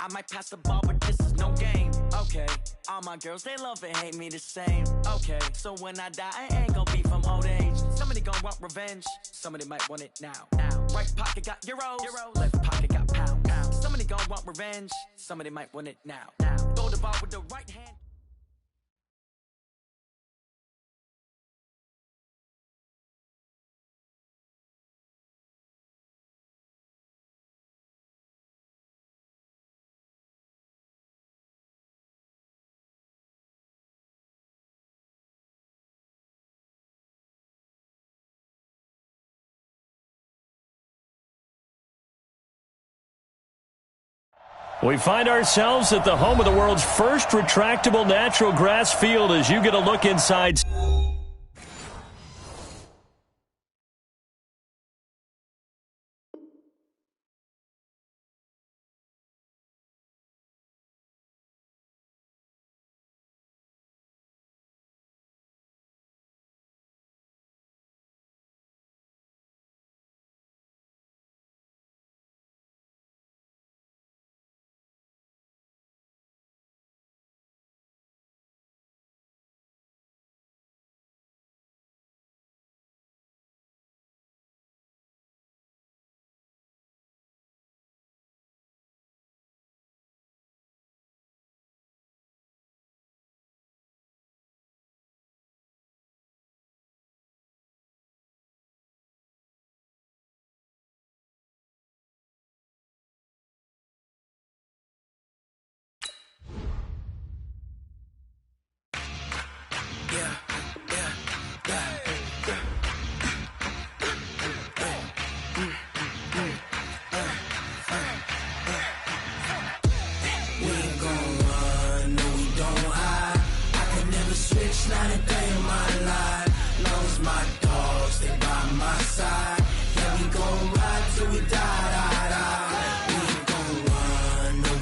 I might pass the ball, but this is no game. Okay, all my girls, they love and hate me the same. Okay, so when I die, I ain't gonna be from old age. Somebody gonna want revenge, somebody might want it now. Right pocket got euros, left pocket got pounds. Somebody gonna want revenge, somebody might want it now. Throw the ball with the right hand. We find ourselves at the home of the world's first retractable natural grass field as you get a look inside. Not a day in my life, long as my dogs stay by my side. Yeah, we gon' ride till we die. We ain't gon' run, no.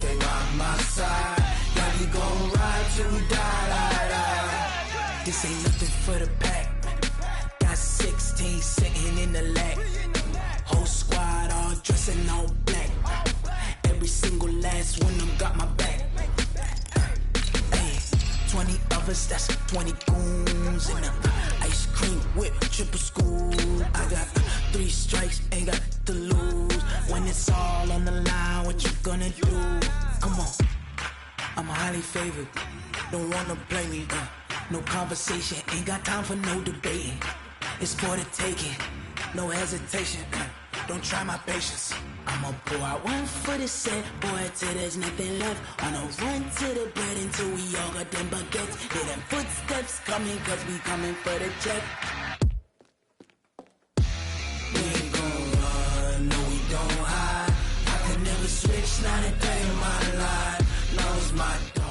Stay by my side. Yeah, we gon' ride till we die. This ain't nothing for the pack. Got 16 sitting in the lap. Whole squad all dressing all black. Every single last one of them got my back. Hey, 20 of us, that's 20 goons in them. Ice cream whip, triple school. I got 3 strikes, ain't got to lose. When it's all on the line, what you gonna do? Come on, I'm highly favored. Don't wanna play me, no conversation. Ain't got time for no debating. It's for the taking, no hesitation. Don't try my patience. I'ma pour out one for the set, boy, till there's nothing left. On a run to the bread until we all got them baguettes. Hear them footsteps coming, cause we coming for the check. We ain't gon' run, no we don't hide. I could never switch, not a day in my life. Long as my dogs.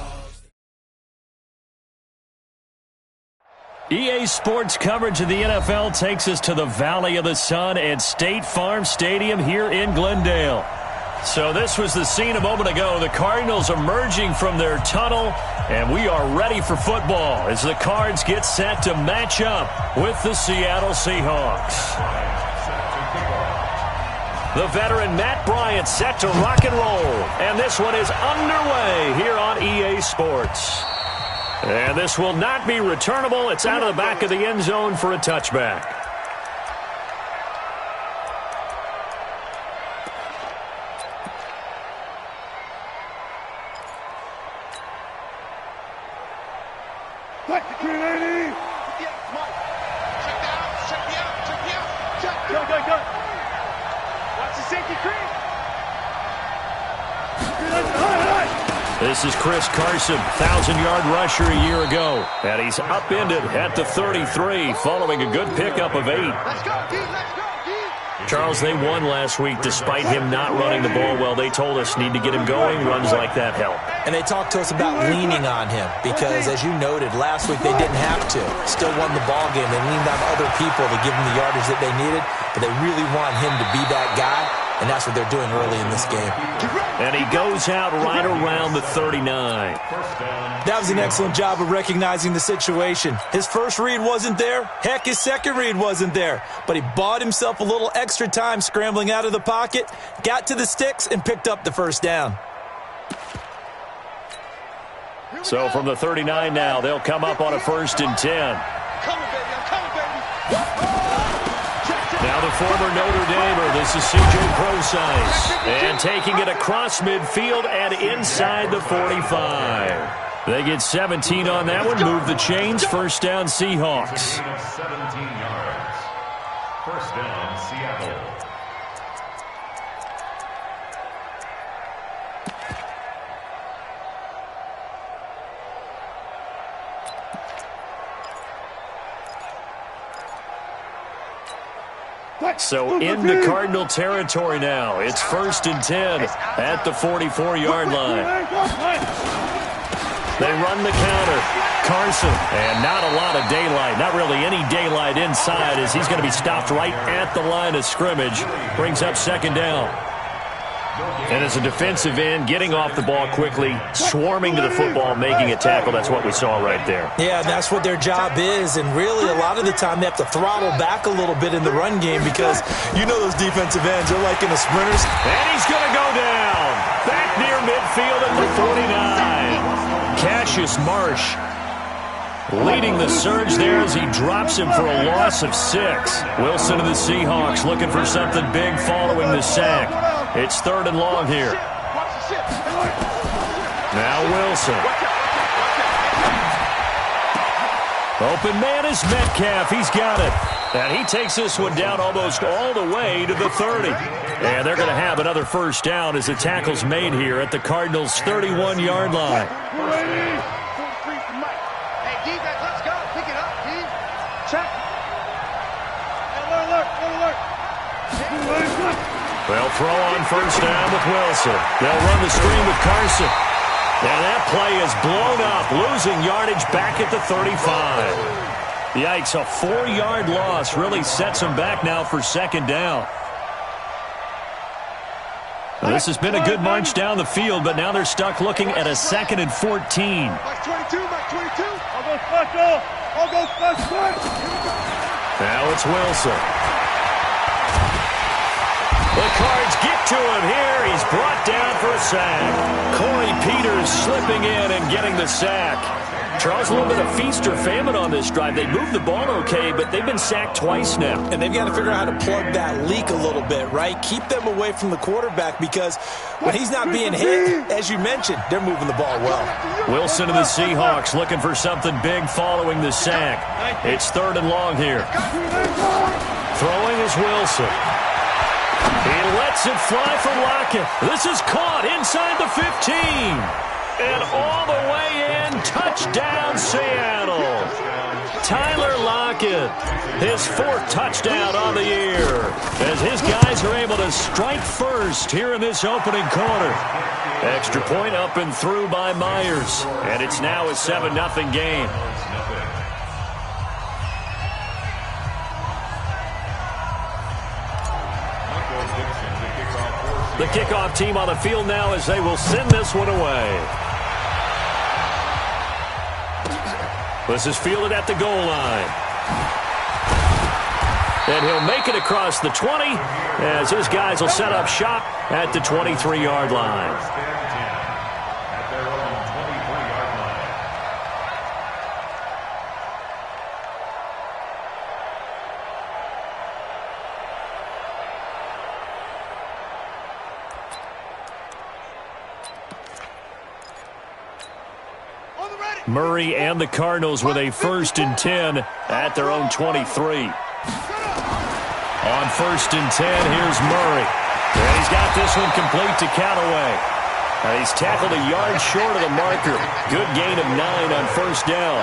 EA Sports coverage of the NFL takes us to the Valley of the Sun at State Farm Stadium here in Glendale. So this was the scene a moment ago. The Cardinals emerging from their tunnel, and we are ready for football as the Cards get set to match up with the Seattle Seahawks. The veteran Matt Bryant set to rock and roll, and this one is underway here on EA Sports. And this will not be returnable. It's out of the back of the end zone for a touchback. What? Grenade! Go. Watch the safety creep. This is Chris Carson, 1,000-yard rusher a year ago. And he's upended at the 33 following a good pickup of 8. Let's go, D. Let's go, D. Charles, they won last week despite him not running the ball well. They told us need to get him going. Runs like that help. And they talked to us about leaning on him because, as you noted, last week they didn't have to. Still won the ball game. They leaned on other people to give them the yardage that they needed, but they really want him to be that guy. and that's what they're doing early in this game. And he goes out right around the 39. That was an excellent job of recognizing the situation. His first read wasn't there. Heck, his second read wasn't there. But he bought himself a little extra time scrambling out of the pocket, got to the sticks, and picked up the first down. So from the 39 now, they'll come up on a 1st and 10. Now the former Notre Damer, this is C.J. Prosise. And taking it across midfield and inside the 45. They get 17 on that one, move the chains, 1st down Seahawks. 17 yards. 1st down Seattle. So into Cardinal territory now. It's 1st and 10 at the 44-yard line. They run the counter. Carson, and not a lot of daylight. Not really any daylight inside as he's going to be stopped right at the line of scrimmage. Brings up 2nd down. And as a defensive end, getting off the ball quickly, swarming to the football, making a tackle. That's what we saw right there. Yeah, that's what their job is. And really, a lot of the time, they have to throttle back a little bit in the run game because you know those defensive ends are like in the sprinters. And he's going to go down. Back near midfield at the 49. Cassius Marsh leading the surge there as he drops him for a loss of 6. Wilson of the Seahawks looking for something big following the sack. It's 3rd and long here. Now Wilson. Open man is Metcalf. He's got it. And he takes this one down almost all the way to the 30. And they're going to have another 1st down as the tackle's made here at the Cardinals' 31-yard line. They'll throw on 1st down with Wilson. They'll run the screen with Carson. And that play is blown up, losing yardage back at the 35. Yikes, a 4-yard loss really sets them back now for 2nd down. Well, this has been a good march down the field, but now they're stuck looking at a 2nd and 14. Mike 22, Mike 22. I'll go special. I'll go special. Now it's Wilson. The Cards get to him here. He's brought down for a sack. Corey Peters slipping in and getting the sack. Charles, a little bit of feast or famine on this drive. They moved the ball okay, but they've been sacked twice now. And they've got to figure out how to plug that leak a little bit, right? Keep them away from the quarterback because when he's not being hit, as you mentioned, they're moving the ball well. Wilson of the Seahawks looking for something big following the sack. It's 3rd and long here. Throwing is Wilson. He lets it fly for Lockett. This is caught inside the 15. And all the way in, touchdown Seattle. Tyler Lockett, his 4th touchdown on the year, as his guys are able to strike first here in this opening quarter. Extra point up and through by Myers, and it's now a 7-0 game. The kickoff team on the field now as they will send this one away. This is fielded at the goal line. And he'll make it across the 20 as his guys will set up shop at the 23-yard line. Murray and the Cardinals with a 1st and 10 at their own 23. On 1st and 10, here's Murray. And he's got this one complete to Callaway. And he's tackled a yard short of the marker. Good gain of 9 on 1st down.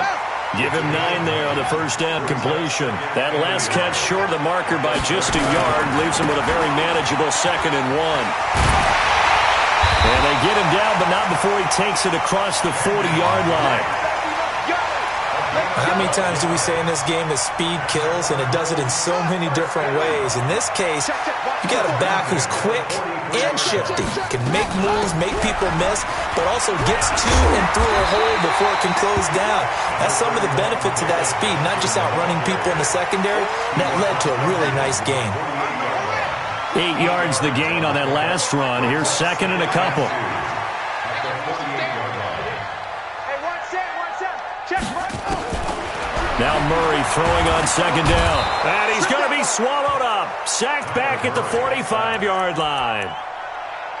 Give him 9 there on the 1st down completion. That last catch short of the marker by just a yard leaves him with a very manageable 2nd and 1. And they get him down, but not before he takes it across the 40-yard line. How many times do we say in this game that speed kills, and it does it in so many different ways? In this case, you got a back who's quick and shifty, can make moves, make people miss, but also gets to and through a hole before it can close down. That's some of the benefits of that speed, not just outrunning people in the secondary. That led to a really nice gain. 8 yards the gain on that last run. Here's second and a couple. Now Murray throwing on second down. And he's going to be swallowed up. Sacked back at the 45-yard line.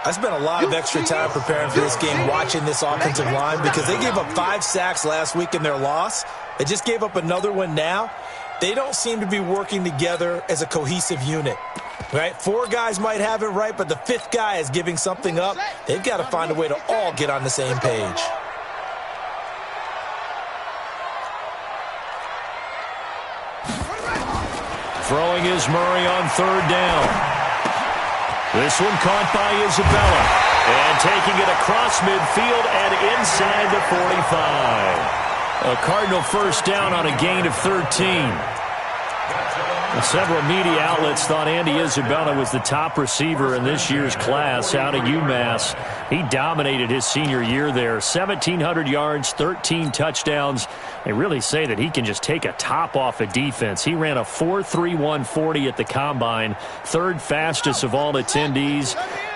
I spent a lot of extra time preparing for this game, watching this offensive line, because they gave up 5 sacks last week in their loss. They just gave up another one now. They don't seem to be working together as a cohesive unit. Right? 4 guys might have it right, but the 5th guy is giving something up. They've got to find a way to all get on the same page. Throwing is Murray on third down. This one caught by Isabella. And taking it across midfield and inside the 45. A Cardinal first down on a gain of 13. Several media outlets thought Andy Isabella was the top receiver in this year's class out of UMass. He dominated his senior year there. 1,700 yards, 13 touchdowns. They really say that he can just take a top off of defense. He ran a 4.31 40 at the Combine, 3rd fastest of all attendees.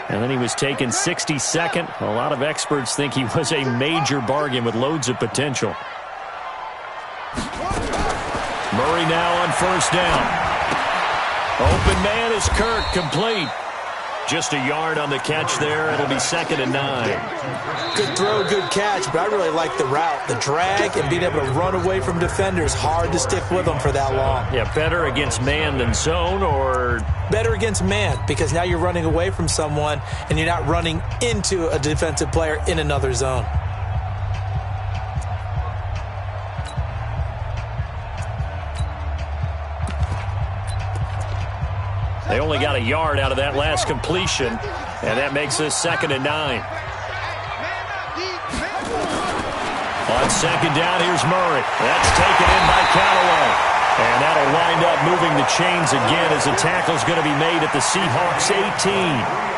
And then he was taken 62nd. A lot of experts think he was a major bargain with loads of potential. Murray now on first down. Open man is Kirk, complete. Just a yard on the catch there. It'll be 2nd and 9. Good throw, good catch, but I really like the route. The drag and being able to run away from defenders. Hard to stick with them for that long. Yeah, better against man than zone, or? Better against man, because now you're running away from someone and you're not running into a defensive player in another zone. They only got a yard out of that last completion, and that makes us 2nd and 9. On second down, here's Murray. That's taken in by Callaway. And that'll wind up moving the chains again as the tackle's going to be made at the Seahawks 18.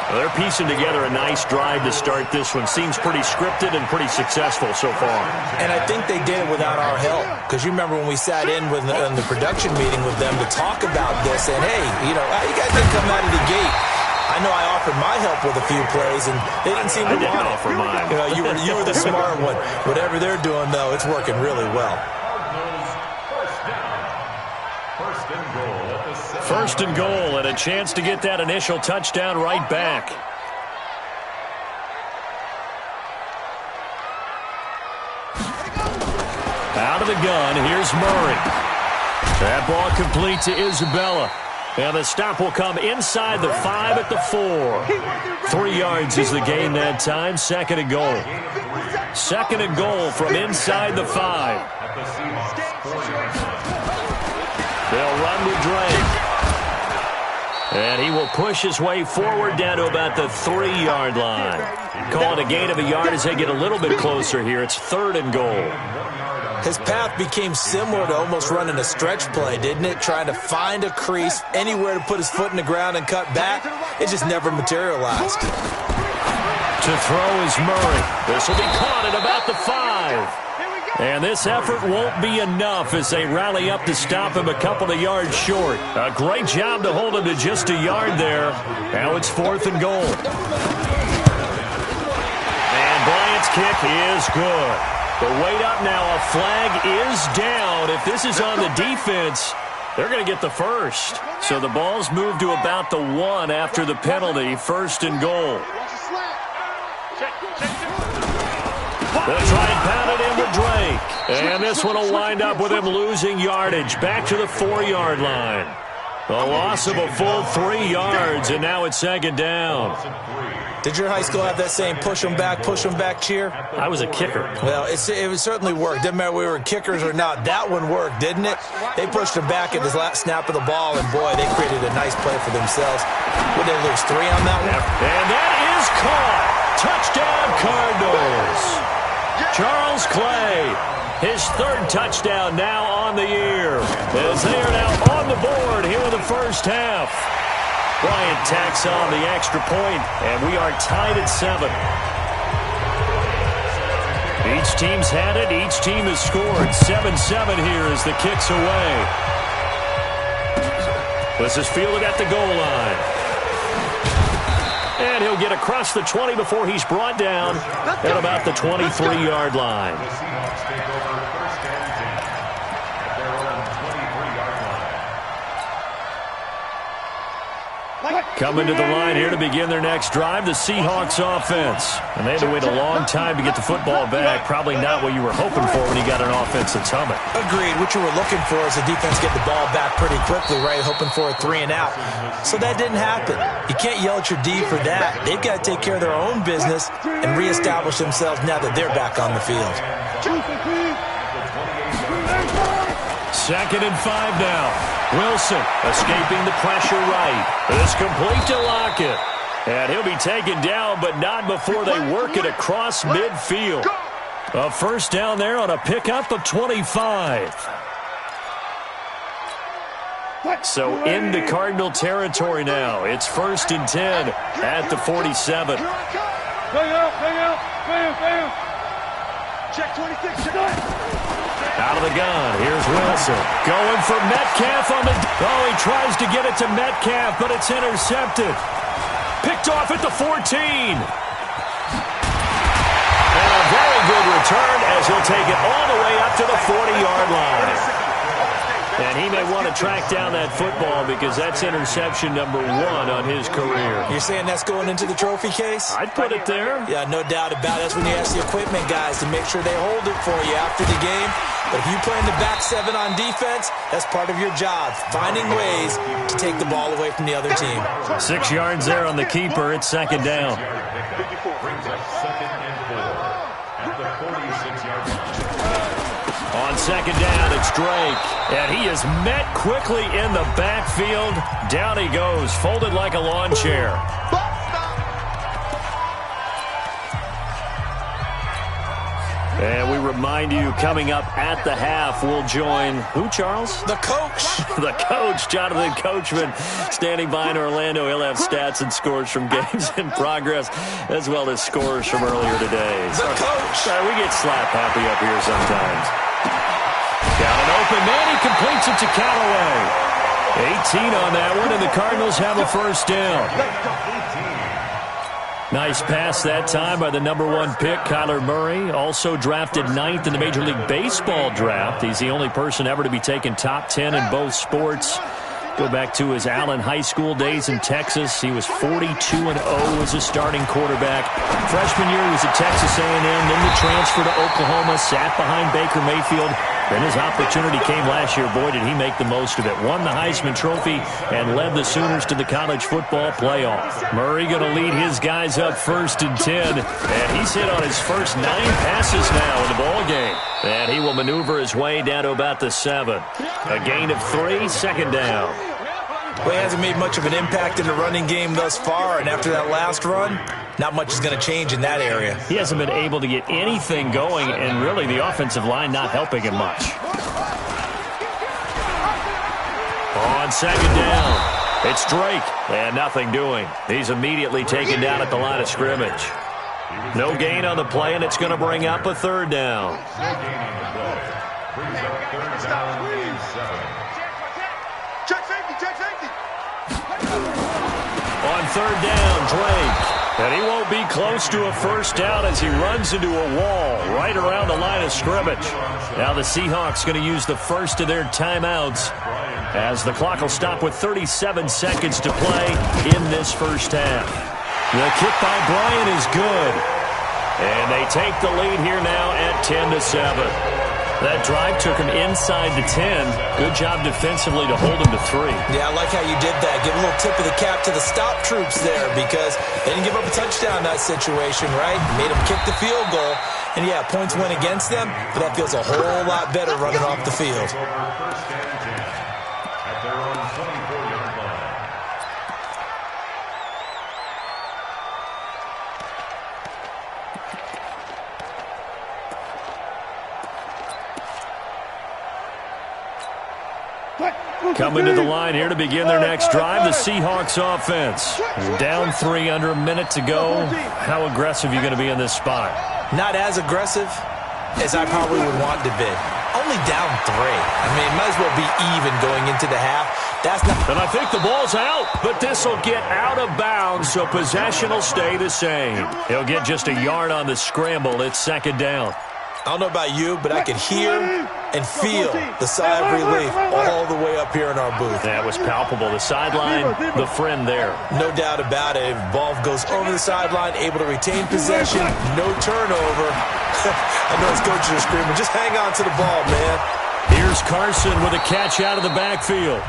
Well, they're piecing together a nice drive to start this one. Seems pretty scripted and pretty successful so far. And I think they did it without our help. Because you remember when we sat in with the production meeting with them to talk about this, and hey, you guys didn't come out of the gate. I know I offered my help with a few plays, and they didn't seem to want it. I didn't offer mine. You were the smart one. Whatever they're doing, though, it's working really well. First and goal, and a chance to get that initial touchdown right back. Out of the gun, here's Murray. That ball complete to Isabella. And the stop will come inside the 5 at the 4. 3 yards is the gain that time. 2nd and goal. 2nd and goal from inside the 5. They'll run with Drake. And he will push his way forward down to about the 3-yard line. Call it a gain of a yard as they get a little bit closer here. It's 3rd and goal. His path became similar to almost running a stretch play, didn't it? Trying to find a crease, anywhere to put his foot in the ground and cut back. It just never materialized. To throw is Murray. This will be caught at about the 5. And this effort won't be enough as they rally up to stop him a couple of yards short. A great job to hold him to just a yard there. Now it's 4th and goal. And Bryant's kick is good. The weight up now. A flag is down. If this is on the defense, they're going to get the first. So the ball's moved to about the 1 after the penalty. 1st and goal. They'll try and pound it in with Drake. And this one will wind up with him losing yardage. Back to the 4-yard line. A loss of a full 3 yards, and now it's 2nd down. Did your high school have that same push them back cheer? I was a kicker. Well, it certainly worked. Didn't matter whether we were kickers or not. That one worked, didn't it? They pushed him back at the last snap of the ball, and boy, they created a nice play for themselves. Would they lose 3 on that one? And that is caught. Touchdown, Cardinals. Charles Clay, his third touchdown now on the year, as they are now on the board here in the first half. Bryant tacks on the extra point, and we are tied at 7. Each team's had it. Each team has scored. 7-7 here as the kick's away. This is fielded at the goal line. And he'll get across the 20 before he's brought down at about the 23-yard line. The Seahawks take over first and 10 at their own 23-yard line. Coming to the line here to begin their next drive, the Seahawks offense. And they had to wait a long time to get the football back. Probably not what you were hoping for when you got an offense that's humming. Agreed. What you were looking for is the defense get the ball back pretty quickly, right? Hoping for a 3 and out. So that didn't happen. You can't yell at your D for that. They've got to take care of their own business and reestablish themselves now that they're back on the field. 2nd and 5 now. Wilson escaping the pressure right. This complete to Lockett. And he'll be taken down, but not before they work it across midfield. A first down there on a pickup of 25. So into Cardinal territory now. It's 1st and 10 at the 47. Bang out, bang out, bam, bam. Check 26, check out. Out of the gun, here's Wilson. Going for Metcalf on the... Oh, he tries to get it to Metcalf, but it's intercepted. Picked off at the 14. And a very good return as he'll take it all the way up to the 40-yard line. And he may want to track down that football because that's interception number 1 on his career. You're saying that's going into the trophy case? I'd put it there. Yeah, no doubt about it. That's when you ask the equipment guys to make sure they hold it for you after the game. But if you play in the back 7 on defense, that's part of your job, finding ways to take the ball away from the other team. 6 yards there on the keeper. It's 2nd down. Brings up 2nd and 4 at the 46-yard line. On 2nd down, it's Drake. And he is met quickly in the backfield. Down he goes, folded like a lawn chair. And we remind you, coming up at the half, we'll join who, Charles? The coach. The coach, Jonathan Coachman, standing by in Orlando. He'll have stats and scores from games in progress, as well as scores from earlier today. The coach. We get slap happy up here sometimes. Got an open man. He completes it to Callaway. 18 on that one, and the Cardinals have a first down. Nice pass that time by the number 1 pick, Kyler Murray. Also drafted 9th in the Major League Baseball draft. He's the only person ever to be taken top 10 in both sports. Go back to his Allen High School days in Texas. He was 42-0 as a starting quarterback. Freshman year he was at Texas A&M, then the transfer to Oklahoma, sat behind Baker Mayfield. Then his opportunity came last year. Boy, did he make the most of it. Won the Heisman Trophy and led the Sooners to the college football playoff. Murray going to lead his guys up 1st and 10. And he's hit on his first 9 passes now in the ball game. And he will maneuver his way down to about the 7. A gain of 3, 2nd down. Well, he hasn't made much of an impact in the running game thus far, and after that last run, not much is going to change in that area. He hasn't been able to get anything going, and really the offensive line not helping him much. On 2nd down, it's Drake, and nothing doing. He's immediately taken down at the line of scrimmage. No gain on the play, and it's going to bring up a 3rd down. No gain on the play. Brings up 3rd down and 7. On 3rd down, Drake. And he won't be close to a first down as he runs into a wall right around the line of scrimmage. Now the Seahawks going to use the first of their timeouts as the clock will stop with 37 seconds to play in this first half. The kick by Bryant is good. And they take the lead here now at 10-7. That drive took him inside the 10. Good job defensively to hold him to 3. Yeah, I like how you did that. Give a little tip of the cap to the stop troops there because they didn't give up a touchdown in that situation, right? Made them kick the field goal. And, yeah, points went against them, but that feels a whole lot better running off the field. First and 10 at their own 24-yard line. Coming to the line here to begin their next drive, the Seahawks offense. Down 3 under a minute to go. How aggressive are you going to be in this spot? Not as aggressive as I probably would want to be. Only down 3. I mean, it might as well be even going into the half. That's not. And I think the ball's out, but this will get out of bounds, so possession will stay the same. He'll get just a yard on the scramble. It's second down. I don't know about you, but I could hear and feel the sigh of relief all the way up here in our booth. That was palpable. The sideline, the friend there. No doubt about it. Ball goes over the sideline, able to retain possession, no turnover. I know his coaches are screaming, just hang on to the ball, man. Here's Carson with a catch out of the backfield.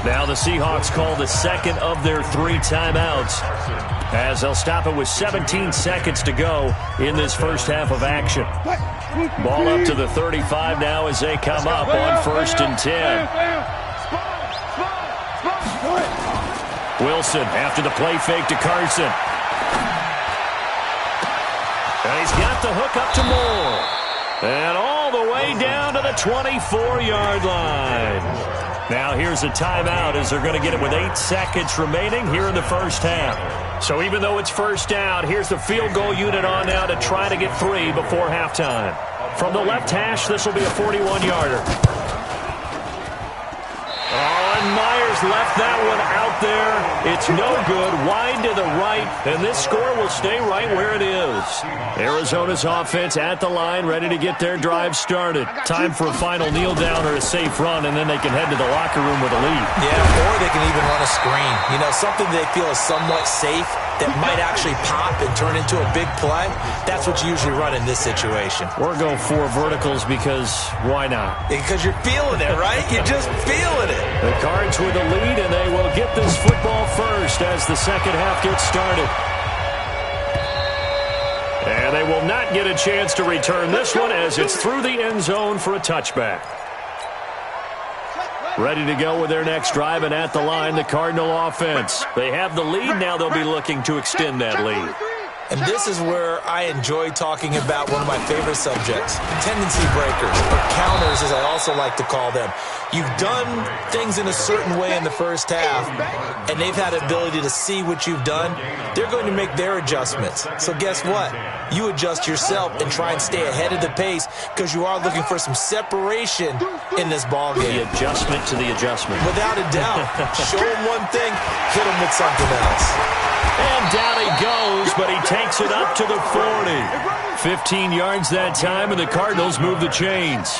Now the Seahawks call the second of their 3 timeouts, as they'll stop it with 17 seconds to go in this first half of action. Ball up to the 35 now as they come up on 1st and 10. Wilson after the play fake to Carson. And he's got the hook up to Moore. And all the way down to the 24-yard line. Now here's a timeout as they're going to get it with 8 seconds remaining here in the first half. So even though it's first down, here's the field goal unit on now to try to get 3 before halftime. From the left hash, this will be a 41-yarder. Myers left that one out there. It's no good. Wide to the right, and this score will stay right where it is. Arizona's offense at the line, ready to get their drive started. Time for a final kneel down or a safe run, and then they can head to the locker room with a lead. Yeah, or they can even run a screen. You know, something they feel is somewhat safe that might actually pop and turn into a big play. That's what you usually run in this situation. We're going 4 verticals because why not? Because you're feeling it, right? You're just feeling it. The Cards with the lead, and they will get this football first as the second half gets started. And they will not get a chance to return this one as it's through the end zone for a touchback. Ready to go with their next drive, and at the line, the Cardinal offense. They have the lead. Now they'll be looking to extend that lead. And this is where I enjoy talking about one of my favorite subjects, tendency breakers, or counters as I also like to call them. You've done things in a certain way in the first half, and they've had the ability to see what you've done. They're going to make their adjustments. So guess what? You adjust yourself and try and stay ahead of the pace because you are looking for some separation in this ball game. The adjustment to the adjustment. Without a doubt. Show them one thing, hit them with something else. And down he goes, but he takes it up to the 40. 15 yards that time, and the Cardinals move the chains.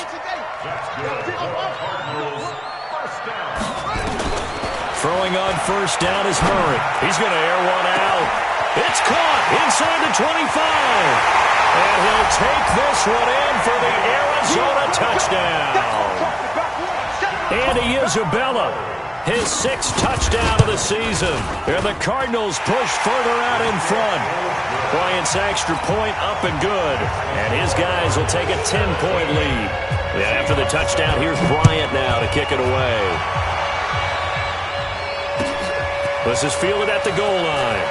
Throwing on first down is Murray. He's going to air one out. It's caught inside the 25. And he'll take this one in for the Arizona touchdown. Andy Isabella, his 6th touchdown of the season. And the Cardinals push further out in front. Bryant's extra point up and good. And his guys will take a 10-point lead. And after the touchdown, here's Bryant now to kick it away. This is fielded at the goal line.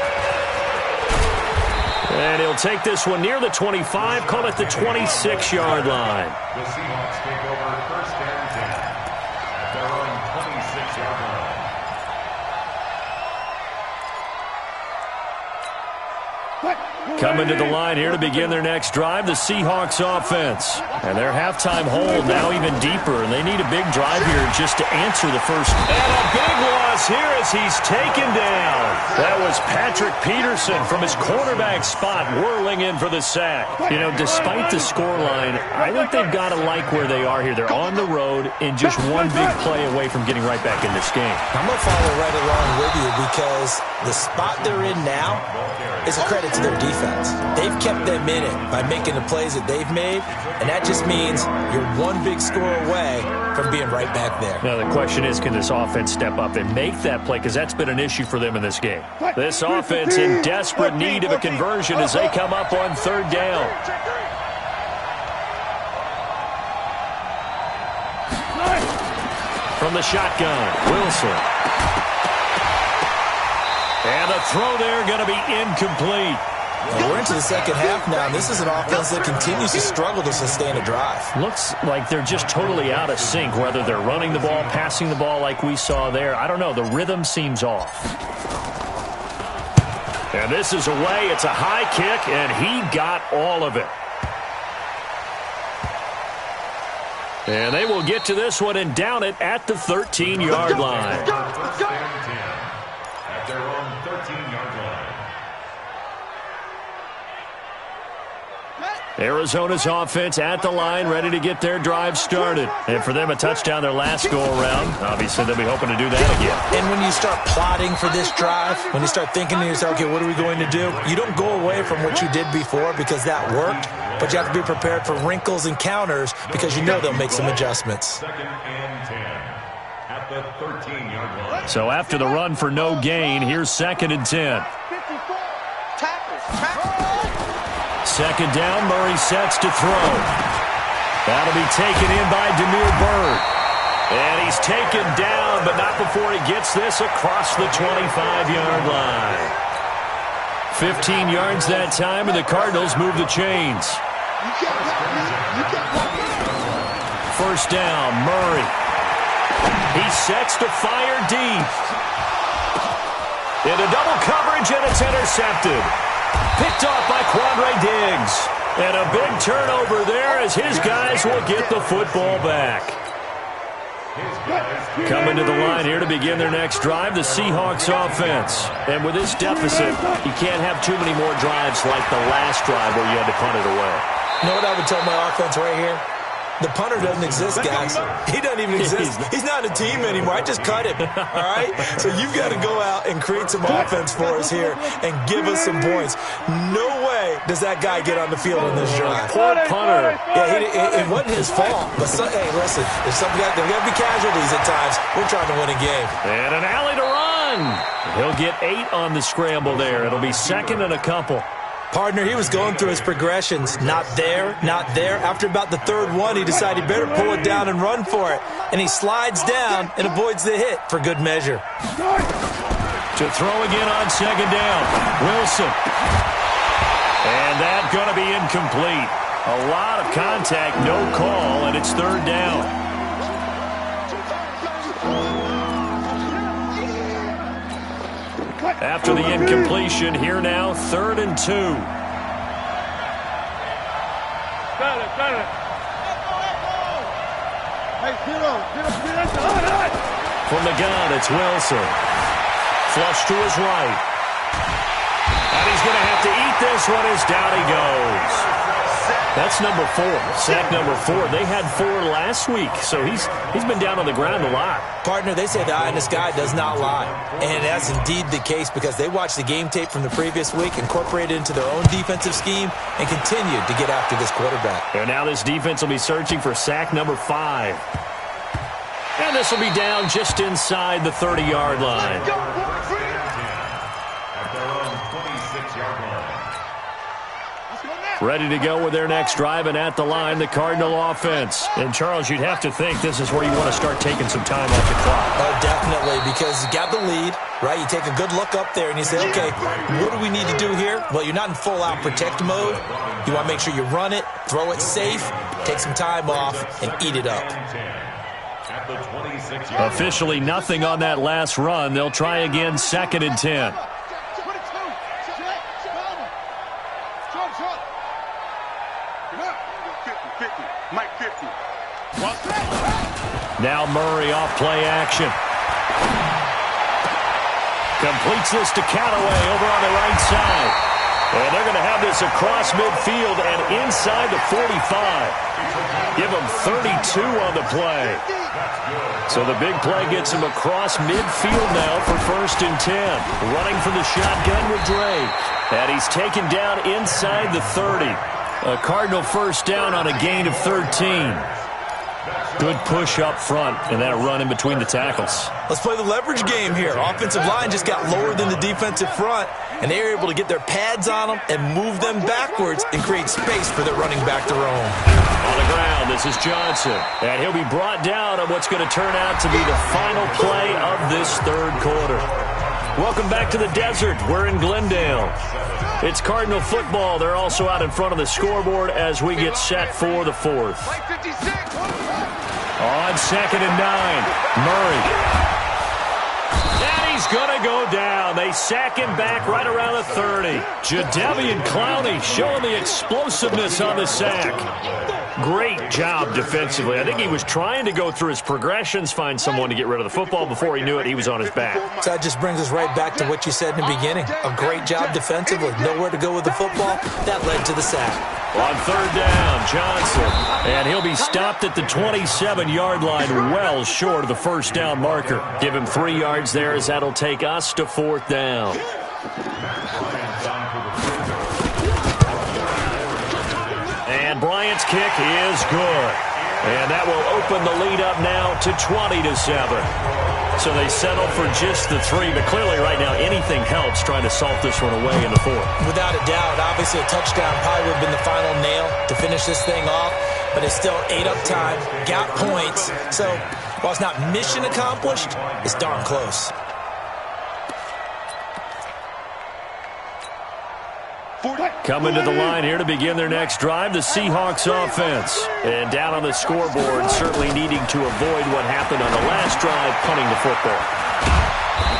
And he'll take this one near the 25, call it the 26-yard line. The Seahawks take over first and 10 at their own 26-yard line. Coming to the line here to begin their next drive, the Seahawks offense. And their halftime hold now even deeper, and they need a big drive here just to answer the first. And a big loss here as he's taken down. That was Patrick Peterson from his quarterback spot whirling in for the sack. You know, despite the scoreline, I think they've got to like where they are here. They're on the road and just one big play away from getting right back in this game. I'm going to follow right along with you because the spot they're in now is a credit to their defense. They've kept them in it by making the plays that they've made, and that just means you're one big score away from being right back there. Now the question is, can this offense step up and make that play? Because that's been an issue for them in this game. This offense in desperate need of a conversion as they come up on 3rd down. From the shotgun, Wilson. And the throw there going to be incomplete. And we're into the second half now, and this is an offense that continues to struggle to sustain a drive. Looks like they're just totally out of sync, whether they're running the ball, passing the ball like we saw there. I don't know. The rhythm seems off. And this is away. It's a high kick, and he got all of it. And they will get to this one and down it at the 13-yard line. At their own 13-yard line. Arizona's offense at the line, ready to get their drive started. And for them, a touchdown their last go-around. Obviously, they'll be hoping to do that again. And when you start plotting for this drive, when you start thinking to yourself, okay, what are we going to do? You don't go away from what you did before because that worked, but you have to be prepared for wrinkles and counters because you know they'll make some adjustments. 2nd and 10 at the 13-yard line. So after the run for no gain, here's 2nd and 10. Second down, Murray sets to throw. That'll be taken in by Demir Bird. And he's taken down, but not before he gets this across the 25-yard line. 15 yards that time, and the Cardinals move the chains. First down, Murray. He sets to fire deep. Into double coverage, and it's intercepted. Picked off by Quandre Diggs. And a big turnover there as his guys will get the football back. Coming to the line here to begin their next drive, the Seahawks offense. And with this deficit, you can't have too many more drives like the last drive where you had to punt it away. You know what I would tell my offense right here? The punter doesn't exist, guys. He doesn't even exist. He's not a team anymore. I just cut him, all right? So you've got to go out and create some offense for us here and give us some points. No way does that guy get on the field on this drive. Poor punter. Yeah, it wasn't his fault. But, hey, listen, if there's got to be casualties at times, we're trying to win a game. And an alley to run. He'll get 8 on the scramble there. It'll be 2nd and a couple. Partner, he was going through his progressions. Not there, not there. After about the 3rd one, he decided he better pull it down and run for it. And he slides down and avoids the hit for good measure. To throw again on 2nd down. Wilson. And that's going to be incomplete. A lot of contact, no call, and it's 3rd down. After the incompletion, here now, 3rd and 2. From the gun, it's Wilson. Flush to his right. And he's going to have to eat this one as down he goes. That's number 4, sack number 4. They had 4 last week, so he's been down on the ground a lot. Partner, they say the eye in the sky does not lie. And that's indeed the case because they watched the game tape from the previous week, incorporated it into their own defensive scheme, and continued to get after this quarterback. And now this defense will be searching for sack number 5. And this will be down just inside the 30-yard line. At their own 26-yard line. Ready to go with their next drive, and at the line, the Cardinal offense. And, Charles, you'd have to think this is where you want to start taking some time off the clock. Oh, definitely, because you got the lead, right? You take a good look up there, and you say, okay, what do we need to do here? Well, you're not in full-out protect mode. You want to make sure you run it, throw it safe, take some time off, and eat it up. Officially nothing on that last run. They'll try again, 2nd and 10. Now Murray off play action. Completes this to Callaway over on the right side. And they're going to have this across midfield and inside the 45. Give them 32 on the play. So the big play gets him across midfield now for 1st and 10. Running from the shotgun with Drake. And he's taken down inside the 30. A Cardinal first down on a gain of 13. Good push up front and that run in between the tackles. Let's play the leverage game here. Offensive line just got lower than the defensive front, and they were able to get their pads on them and move them backwards and create space for their running back to roam. On the ground, this is Johnson. And he'll be brought down on what's going to turn out to be the final play of this 3rd quarter. Welcome back to the desert. We're in Glendale. It's Cardinal football. They're also out in front of the scoreboard as we get set for the fourth. On 2nd and 9, Murray. And he's going to go down. They sack him back right around the 30. Jadeveon Clowney showing the explosiveness on the sack. Great job defensively. I think he was trying to go through his progressions, find someone to get rid of the football. Before he knew it, he was on his back. So that just brings us right back to what you said in the beginning. A great job defensively. Nowhere to go with the football. That led to the sack. On 3rd down, Johnson. And he'll be stopped at the 27-yard line, well short of the first down marker. Give him 3 yards there as that'll take us to 4th down. And Bryant's kick is good. And that will open the lead up now to 20-7. So they settle for just the 3, but clearly right now anything helps trying to salt this one away in the 4th. Without a doubt, obviously a touchdown probably would have been the final nail to finish this thing off, but it's still ate up time, got points. So while it's not mission accomplished, it's darn close. Coming to the line here to begin their next drive, the Seahawks offense. And down on the scoreboard, certainly needing to avoid what happened on the last drive, punting the football.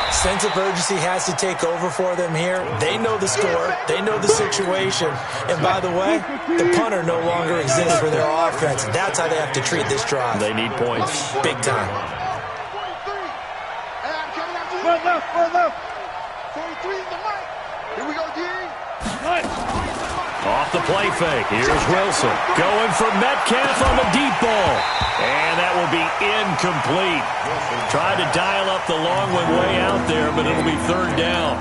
Sense of urgency has to take over for them here. They know the score. They know the situation. And by the way, the punter no longer exists for their offense. That's how they have to treat this drive. They need points. Big time. Left. 43 is the right. Here we go, D. Off the play fake. Here's Wilson. Going for Metcalf on the deep ball. And that will be incomplete. Tried to dial up the long one way out there, but it'll be 3rd down.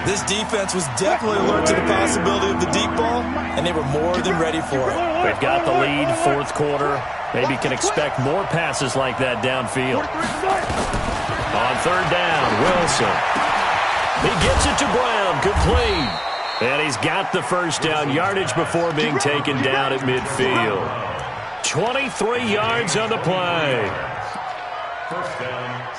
This defense was definitely alert to the possibility of the deep ball, and they were more than ready for it. They've got the lead, 4th quarter. Maybe can expect more passes like that downfield. On 3rd down, Wilson. He gets it to Brown, complete. And he's got the first down, yardage before being taken down at midfield. 23 yards on the play.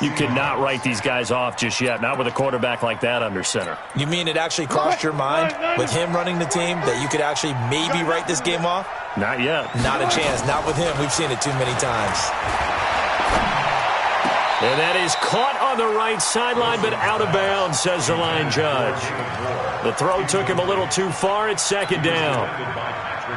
You cannot write these guys off just yet, not with a quarterback like that under center. You mean it actually crossed your mind with him running the team that you could actually maybe write this game off? Not yet. Not a chance. Not with him. We've seen it too many times. And that is caught on the right sideline, but out of bounds, says the line judge. The throw took him a little too far. It's 2nd down.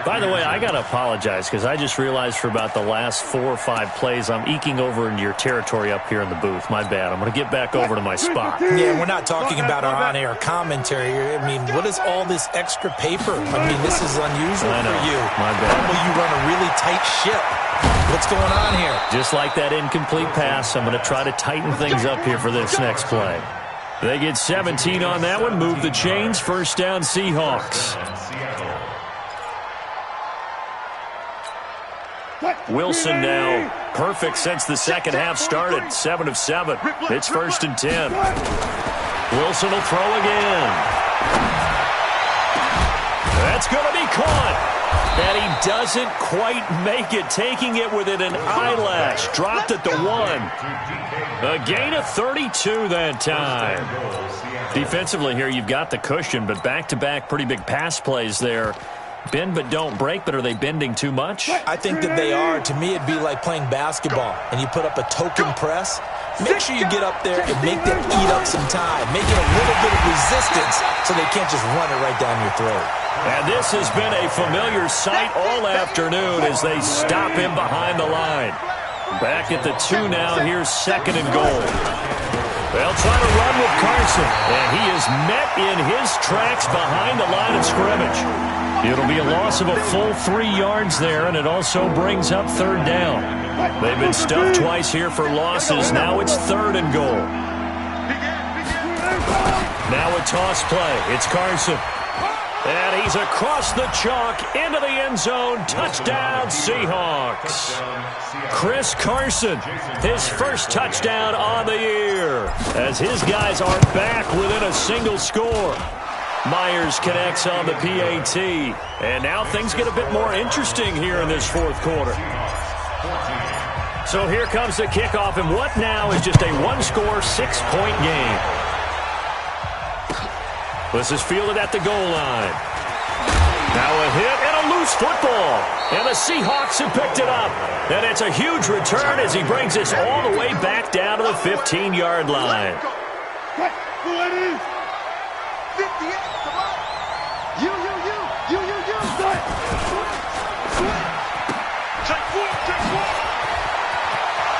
By the way, I got to apologize because I just realized for about the last 4 or 5 plays, I'm eking over into your territory up here in the booth. My bad. I'm going to get back over to my spot. Yeah, we're not talking about our on-air commentary. I mean, what is all this extra paper? I mean, this is unusual for you. My bad. Normally you run a really tight ship. What's going on here? Just like that incomplete pass, I'm going to try to tighten things up here for this next play. They get 17 on that one. Move the chains. 1st down, Seahawks. Wilson now perfect since the second half started. 7 of 7. It's 1st and 10. Wilson will throw again. That's going to be caught. And he doesn't quite make it, taking it within an eyelash. Dropped at the 1. A gain of 32 that time. Defensively here, you've got the cushion, but back-to-back pretty big pass plays there. Bend but don't break, but are they bending too much? I think that they are. To me, it'd be like playing basketball, and you put up a token press. Make sure you get up there and make them eat up some time. Make it a little bit of resistance so they can't just run it right down your throat. And this has been a familiar sight all afternoon as they stop him behind the line. Back at the 2 now. Here's 2nd and goal. They'll try to run with Carson, and he is met in his tracks behind the line of scrimmage. It'll be a loss of a full 3 yards there, and it also brings up 3rd down. They've been stuffed twice here for losses. Now it's 3rd and goal. Now a toss play. It's Carson. And he's across the chalk into the end zone. Touchdown, Seahawks. Chris Carson, his first touchdown on the year, as his guys are back within a single score. Myers connects on the PAT. And now things get a bit more interesting here in this 4th quarter. So here comes the kickoff, and what now is just a 1-score, 6-point game. This is fielded at the goal line. Now a hit and a loose football. And the Seahawks have picked it up. And it's a huge return as he brings us all the way back down to the 15-yard line.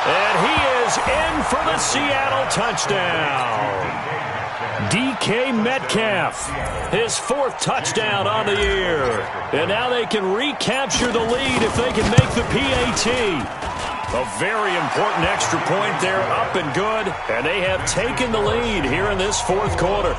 And he is in for the Seattle touchdown. DK Metcalf, his 4th touchdown on the year. And now they can recapture the lead if they can make the PAT. A very important extra point there, up and good. And they have taken the lead here in this 4th quarter.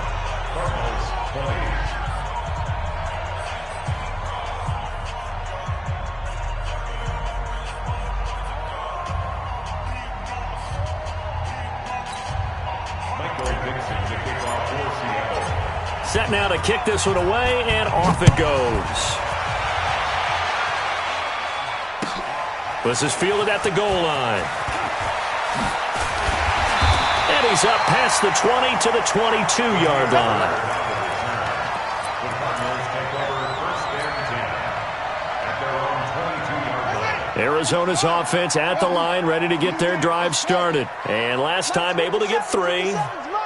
Set now to kick this one away, and off it goes. This is fielded at the goal line. And he's up past the 20 to the 22-yard line. Arizona's offense at the line, ready to get their drive started. And last time able to get 3.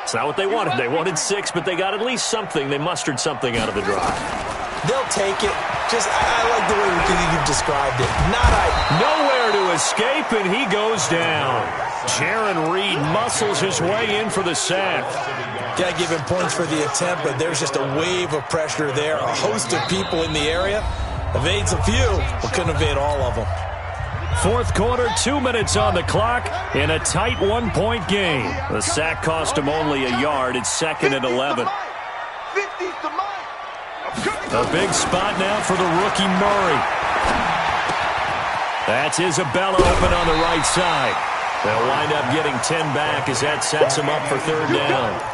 It's not what they wanted. They wanted 6, but they got at least something. They mustered something out of the drive. They'll take it. I like the way you've described it. Nowhere to escape, and he goes down. Jaron Reed muscles his way in for the sack. Got to give him points for the attempt, but there's just a wave of pressure there. A host of people in the area. Evades a few, but couldn't evade all of them. 4th quarter, 2 minutes on the clock in a tight 1-point game. The sack cost him only a yard. It's 2nd and 11. A big spot now for the rookie Murray. That's Isabella open on the right side. They'll wind up getting 10 back as that sets him up for 3rd down.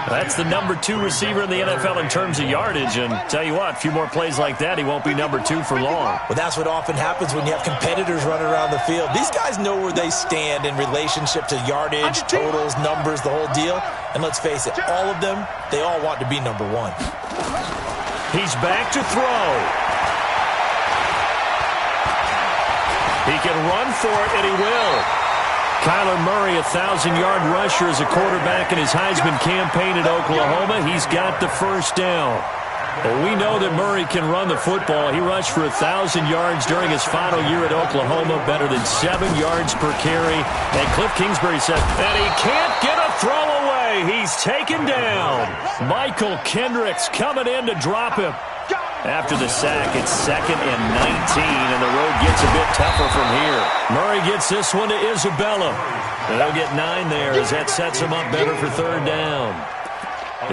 That's the number 2 receiver in the NFL in terms of yardage, and tell you what, a few more plays like that, he won't be number 2 for long. Well, that's what often happens when you have competitors running around the field. These guys know where they stand in relationship to yardage, totals, numbers, the whole deal. And let's face it, all of them, they all want to be number 1. He's back to throw. He can run for it, and he will. Kyler Murray, a 1,000-yard rusher as a quarterback in his Heisman campaign at Oklahoma. He's got the 1st down. Well, we know that Murray can run the football. He rushed for 1,000 yards during his final year at Oklahoma, better than 7 yards per carry. And Cliff Kingsbury said that he can't get a throw away. He's taken down. Michael Kendricks coming in to drop him. After the sack, it's 2nd and 19, and the road gets a bit tougher from here. Murray gets this one to Isabella. And they'll get 9 there as that sets him up better for 3rd down.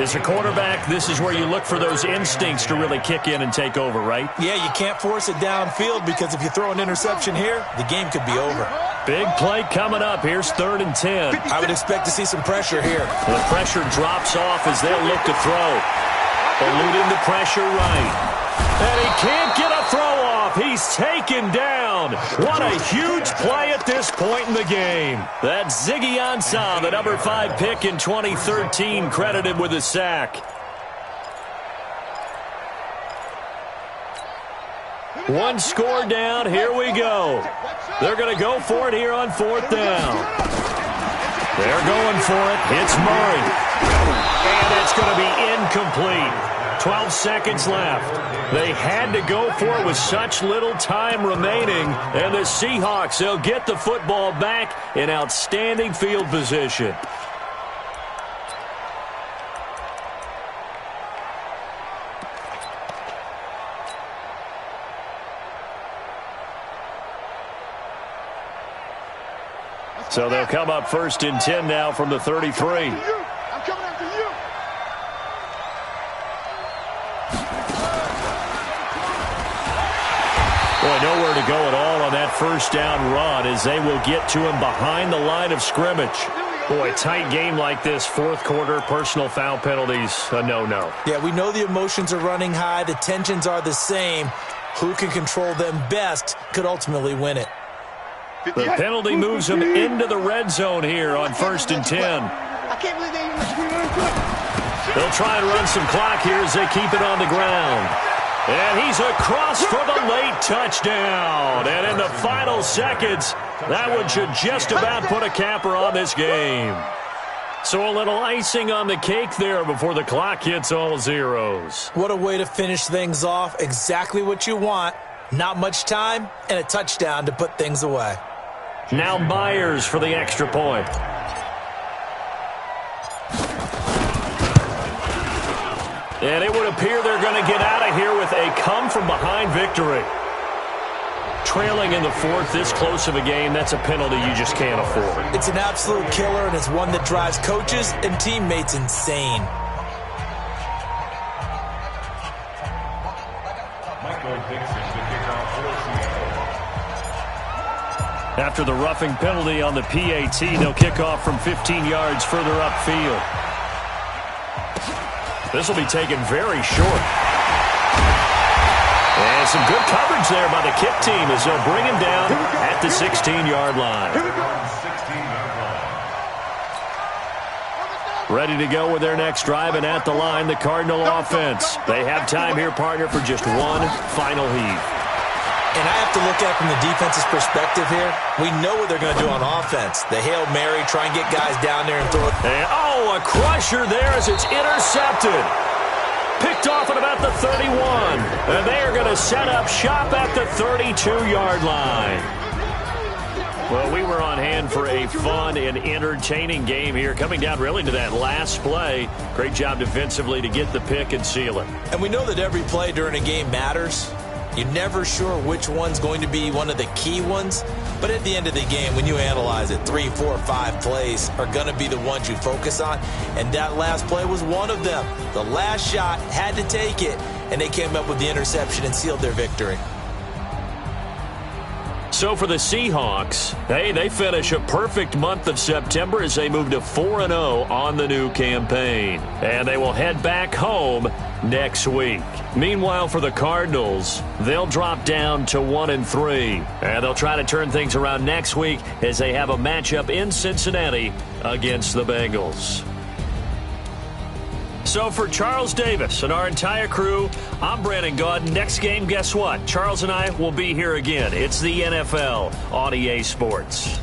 As a quarterback, this is where you look for those instincts to really kick in and take over, right? Yeah, you can't force it downfield because if you throw an interception here, the game could be over. Big play coming up. Here's 3rd and 10. I would expect to see some pressure here. The pressure drops off as they'll look to throw. Eluding the pressure right. And he can't get a throw off. He's taken down. What a huge play at this point in the game. That's Ziggy Ansah, the number 5 pick in 2013, credited with a sack. One score down. Here we go. They're going to go for it here on 4th down. They're going for it. It's Murray. And it's going to be incomplete. 12 seconds left. They had to go for it with such little time remaining. And the Seahawks, they'll get the football back in outstanding field position. So they'll come up 1st and 10 now from the 33. I'm coming after you. Boy, nowhere to go at all on that 1st down run as they will get to him behind the line of scrimmage. Boy, a tight game like this, 4th quarter, personal foul penalties, a no-no. Yeah, we know the emotions are running high. The tensions are the same. Who can control them best could ultimately win it. The penalty moves him into the red zone here on 1st and 10. I can't believe they even They'll try and run some clock here as they keep it on the ground. And he's across for the late touchdown. And in the final seconds, that one should just about put a capper on this game. So a little icing on the cake there before the clock hits all zeros. What a way to finish things off. Exactly what you want. Not much time and a touchdown to put things away. Now Myers for the extra point. And it would appear they're going to get out of here with a come-from-behind victory. Trailing in the fourth, this close of a game, that's a penalty you just can't afford. It's an absolute killer, and it's one that drives coaches and teammates insane. After the roughing penalty on the PAT, they'll kick off from 15 yards further upfield. This will be taken very short. And some good coverage there by the kick team as they'll bring him down at the 16-yard line. Ready to go with their next drive, and at the line, the Cardinal offense. They have time here, partner, for just one final heave. And I have to look at it from the defense's perspective here. We know what they're going to do on offense. The Hail Mary, try and get guys down there and throw it. And, a crusher there as it's intercepted. Picked off at about the 31. And they are going to set up shop at the 32-yard line. Well, we were on hand for a fun and entertaining game here, coming down really to that last play. Great job defensively to get the pick and seal it. And we know that every play during a game matters. You're never sure which one's going to be one of the key ones. But at the end of the game, when you analyze it, 3, 4, 5 plays are going to be the ones you focus on. And that last play was one of them. The last shot had to take it, and they came up with the interception and sealed their victory. So for the Seahawks, they finish a perfect month of September as they move to 4-0 on the new campaign. And they will head back home next week. Meanwhile, for the Cardinals, they'll drop down to 1-3. And they'll try to turn things around next week as they have a matchup in Cincinnati against the Bengals. So for Charles Davis and our entire crew, I'm Brandon Gaudin. Next game, guess what? Charles and I will be here again. It's the NFL on EA Sports.